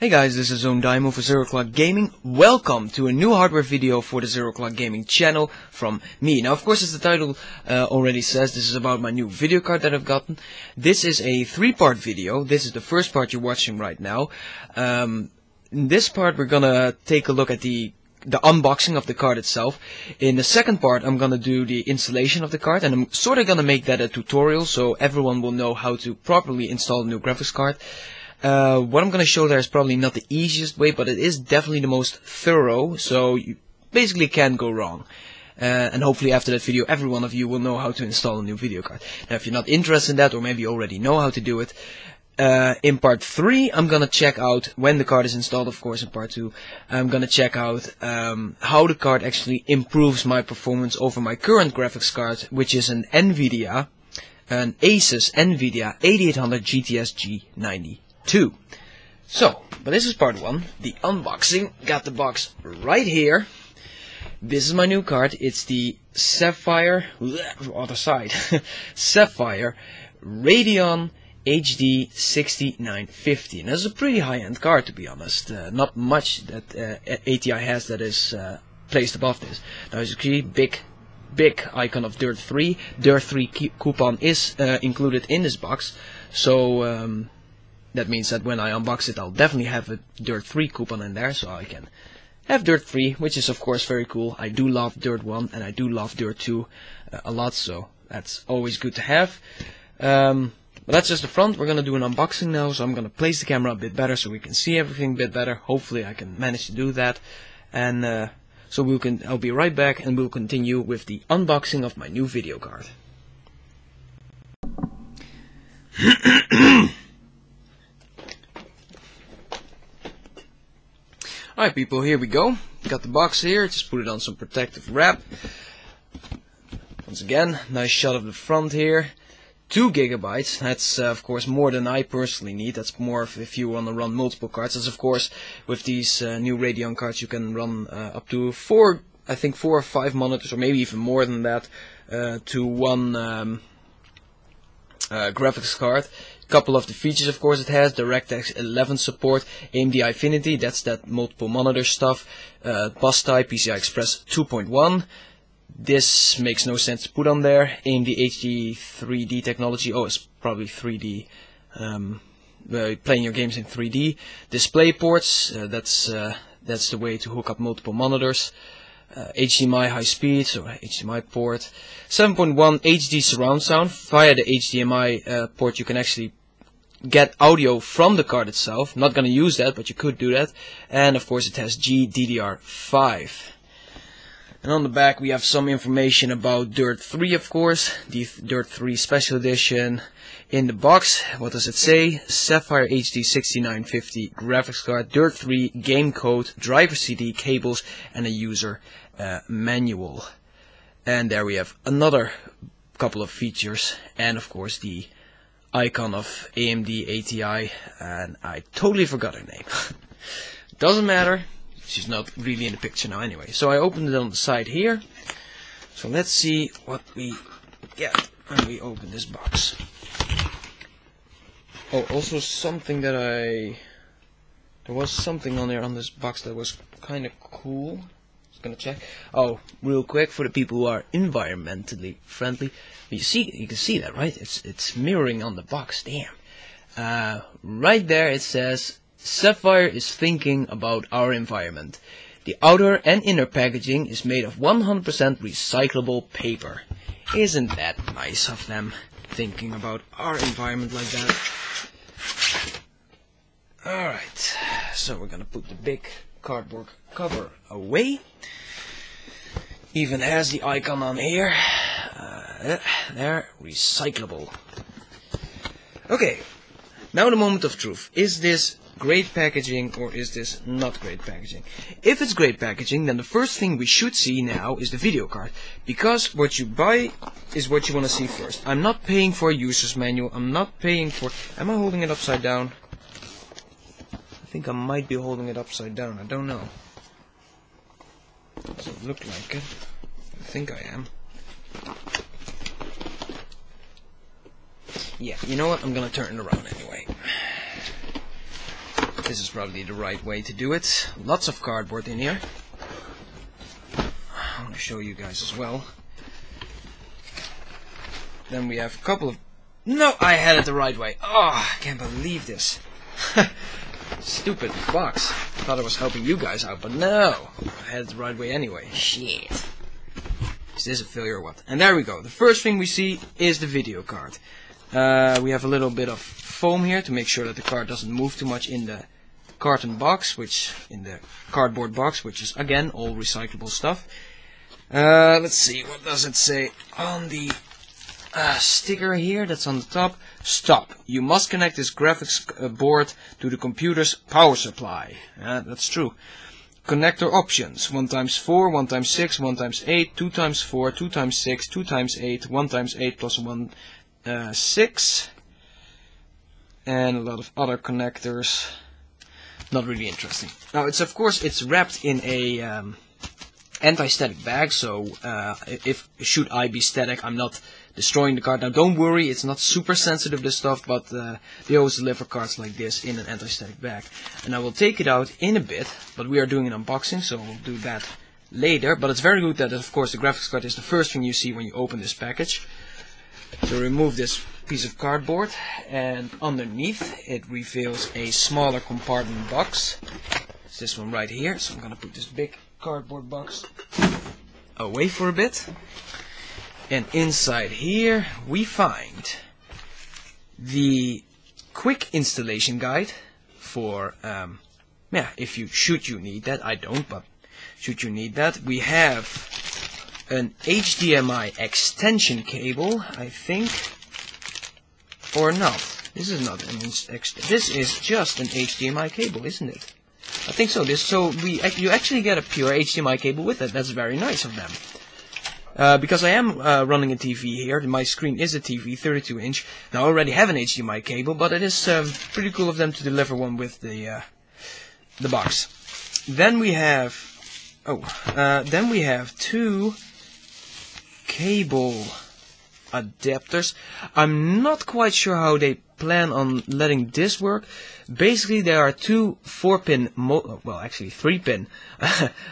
Hey guys, this is Dymo for 0 O'Clock Gaming. Welcome to a new hardware video for the 0 O'Clock Gaming channel from me. Now, of course, as the title already says, this is about my new video card that I've gotten. This is a 3-part video. This is the first part you're watching right now. In this part, we're gonna take a look at the unboxing of the card itself. In the second part, I'm gonna do the installation of the card, and I'm sort of gonna make that a tutorial so everyone will know how to properly install a new graphics card. What I'm going to show there is probably not the easiest way, but it is definitely the most thorough, so you basically can't go wrong. And hopefully after that video, every one of you will know how to install a new video card. Now, if you're not interested in that, or maybe you already know how to do it, in part 3, I'm going to check out, when the card is installed, of course, in part 2, I'm going to check out how the card actually improves my performance over my current graphics card, which is an Asus NVIDIA 8800 GTS G92. So, but this is part 1, the unboxing. Got the box right here. This is my new card. It's the Sapphire, other side, Sapphire Radeon HD6950. And this is a pretty high-end card, to be honest. Not much that ATI has that is placed above this. Now, as you see, big icon of Dirt 3. Dirt 3 coupon is included in this box. So, that means that when I unbox it, I'll definitely have a Dirt 3 coupon in there, so I can have Dirt 3, which is of course very cool. I do love Dirt 1 and I do love Dirt 2 a lot, so that's always good to have. But that's just the front. We're gonna do an unboxing now, so I'm gonna place the camera a bit better so we can see everything a bit better. Hopefully I can manage to do that. And so I'll be right back and we'll continue with the unboxing of my new video card. Alright people, here we go. Got the box here, just put it on some protective wrap. Once again, nice shot of the front here. 2 GB, that's of course more than I personally need. That's more if you want to run multiple cards. That's of course, with these new Radeon cards you can run up to 4 or 5 monitors, or maybe even more than that, to one graphics card. Couple of the features, of course, it has DirectX 11 support, AMD Infinity, that's that multiple monitor stuff, bus type, PCI Express 2.1. This makes no sense to put on there. AMD HD 3D technology. Oh, it's probably 3D. Playing your games in 3D. Display ports. That's the way to hook up multiple monitors. HDMI high speed, so HDMI port. 7.1 HD surround sound. Via the HDMI port, you can actually get audio from the card itself. Not gonna use that, but you could do that. And of course, it has GDDR5. And on the back, we have some information about Dirt 3, of course. The Dirt 3 Special Edition. In the box, what does it say? Sapphire HD6950 graphics card, Dirt 3 game code, driver CD, cables, and a user manual. And there we have another couple of features, and of course the icon of AMD ATI, and I totally forgot her name. Doesn't matter. She's not really in the picture now anyway. So I opened it on the side here. So let's see what we get when we open this box. Oh, also something that there was something on there on this box that was kind of cool. Just gonna check. Oh, real quick, for the people who are environmentally friendly, you can see that, right? It's mirroring on the box. Damn. Right there it says, Sapphire is thinking about our environment. The outer and inner packaging is made of 100% recyclable paper. Isn't that nice of them, thinking about our environment like that? Alright, so we're gonna put the big cardboard cover away. Even has the icon on here. There, recyclable. Okay, now the moment of truth. Is this great packaging or is this not great packaging? If it's great packaging, then the first thing we should see now is the video card, because what you buy is what you want to see first. I'm not paying for a user's manual. I'm not paying for... Am I holding it upside down? I think I might be holding it upside down. I don't know. Doesn't look like it. I think I am. Yeah, you know what? I'm gonna turn it around anyway. This is probably the right way to do it. Lots of cardboard in here. I want to show you guys as well. Then we have a couple of... No, I had it the right way. Oh, I can't believe this. Stupid box. Thought I was helping you guys out, but no. I had it the right way anyway. Shit. Is this a failure or what? And there we go. The first thing we see is the video card. We have a little bit of foam here to make sure that the card doesn't move too much in the carton box, in the cardboard box, which is again all recyclable stuff. Let's see, what does it say on the sticker here that's on the top? Stop. You must connect this graphics board to the computer's power supply. That's true. Connector options: 1x4, 1x6, 1x8, 2x4, 2x6, 2x8, 1x8 plus 1 6, and a lot of other connectors. Not really interesting. Now it's of course it's wrapped in a anti-static bag, so if should I be static, I'm not destroying the card. Now don't worry, it's not super sensitive, this stuff, but they always deliver cards like this in an anti-static bag. And I will take it out in a bit, but we are doing an unboxing, so we'll do that later. But it's very good that of course the graphics card is the first thing you see when you open this package. So remove this piece of cardboard, and underneath it reveals a smaller compartment box. It's this one right here, so I'm gonna put this big cardboard box away for a bit. And inside here we find the quick installation guide for if you need that. I don't, but should you need that. We have an HDMI extension cable, I think, or not. This is not an this is just an HDMI cable, isn't it? I think so. You actually get a pure HDMI cable with it. That's very nice of them. Because I am running a TV here. My screen is a TV, 32-inch. Now I already have an HDMI cable, but it is pretty cool of them to deliver one with the box. Then we have two cable adapters. I'm not quite sure how they plan on letting this work. Basically, there are two 4-pin, well actually 3-pin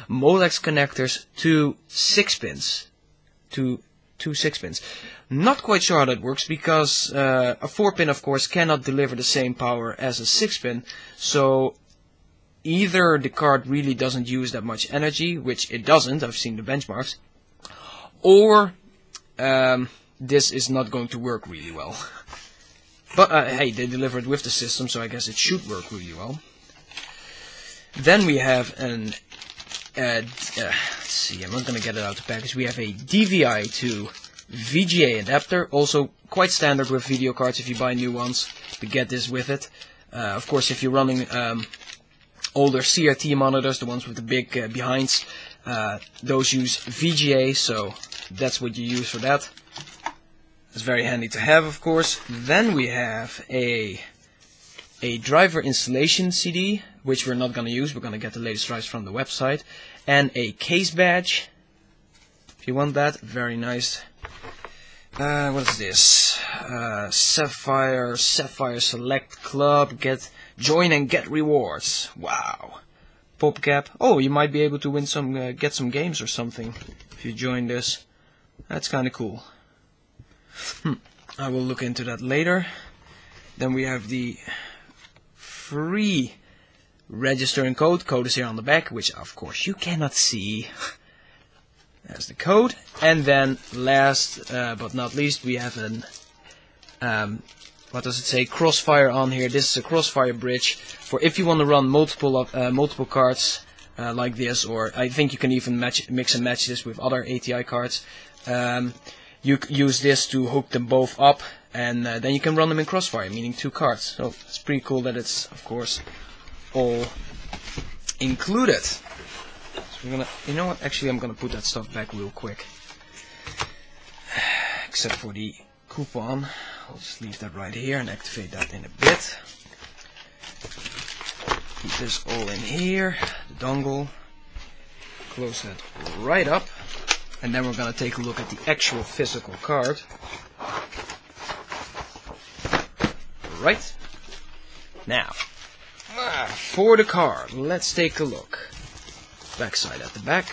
Molex connectors to 6 pins. Two 6 pins. Not quite sure how that works, because a 4-pin of course cannot deliver the same power as a 6-pin. So either the card really doesn't use that much energy, which it doesn't, I've seen the benchmarks, or this is not going to work really well. But hey, they delivered with the system, so I guess it should work really well. Then we have an let's see, I'm not going to get it out of the package. We have a DVI to Vga adapter, also quite standard with video cards if you buy new ones, to get this with it. Of course, if you're running older CRT monitors, the ones with the big behinds, those use Vga, so that's what you use for that. It's very handy to have, of course. Then we have a driver installation CD, which we're not going to use. We're going to get the latest drives from the website. And a case badge, if you want that. Very nice. What is this? Sapphire Select Club. Join and get rewards. Wow. Pop cap. Oh, you might be able to win some, get some games or something if you join this. That's kind of cool. I will look into that later. Then we have the free registering code. Code is here on the back, which of course you cannot see. There's the code. And then last but not least, we have an what does it say? Crossfire on here. This is a Crossfire Bridge for if you want to run multiple cards like this, or I think you can even mix and match this with other ATI cards. You use this to hook them both up, and then you can run them in Crossfire, meaning 2 cards. So it's pretty cool that it's, of course, all included. So we're gonna, you know what? Actually, I'm gonna put that stuff back real quick, except for the coupon. I'll just leave that right here and activate that in a bit. Keep this all in here. The dongle. Close that right up. And then we're going to take a look at the actual physical card. Right. Now, for the card, let's take a look. Backside at the back.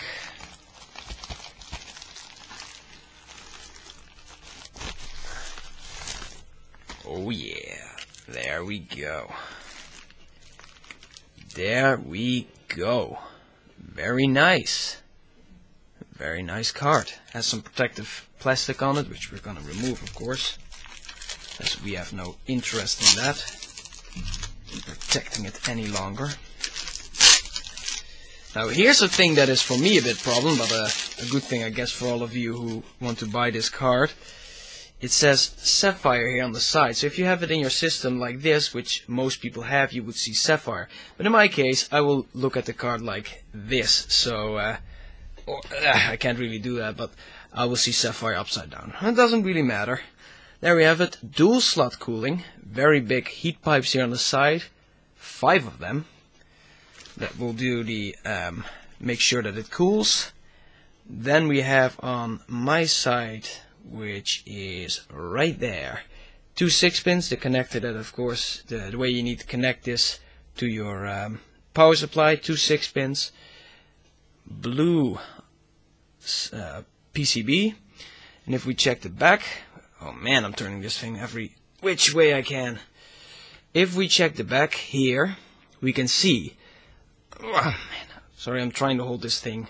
Oh yeah, there we go. There we go. Very nice. Very nice card. Has some protective plastic on it, which we're gonna remove, of course, as we have no interest in that, in protecting it any longer. Now here's a thing that is for me a bit problem, but a good thing I guess for all of you who want to buy this card. It says Sapphire here on the side, so if you have it in your system like this, which most people have, you would see Sapphire. But in my case, I will look at the card like this, so I can't really do that, but I will see Sapphire upside down. It doesn't really matter. There we have it, dual slot cooling, very big heat pipes here on the side, 5 of them. That will do the, make sure that it cools. Then we have on my side, which is right there, 2 6-pins, the connector that, of course, the way you need to connect this to your power supply, 2 6-pins, blue PCB, and if we check the back, oh man, I'm turning this thing every which way I can. If we check the back here, we can see, oh man, sorry, I'm trying to hold this thing.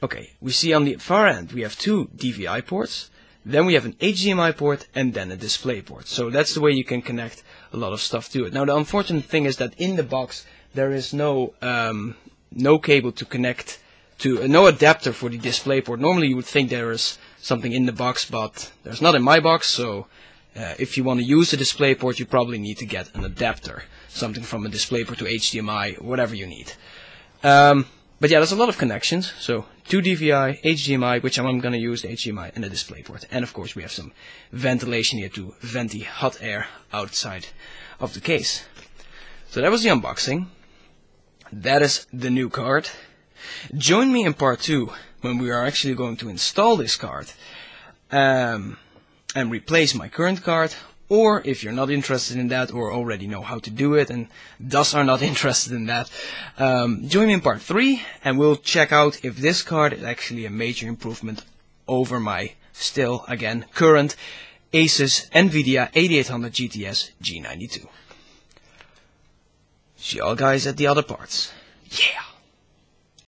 Okay, we see on the far end we have 2 DVI ports, then we have an HDMI port, and then a display port. So that's the way you can connect a lot of stuff to it. Now the unfortunate thing is that in the box there is no cable to connect to, no adapter for the display port. Normally you would think there is something in the box, but there's not in my box, so if you want to use the display port you probably need to get an adapter. Something from a display port to HDMI, whatever you need. But yeah, there's a lot of connections, so 2 DVI, HDMI, which I'm going to use the HDMI, and a display port. And of course we have some ventilation here to vent the hot air outside of the case. So that was the unboxing. That is the new card. Join me in part 2 when we are actually going to install this card and replace my current card. Or if you're not interested in that or already know how to do it and thus are not interested in that, join me in part 3 and we'll check out if this card is actually a major improvement over my still, again, current Asus NVIDIA 8800 GTS G92. See y'all guys at the other parts. Yeah!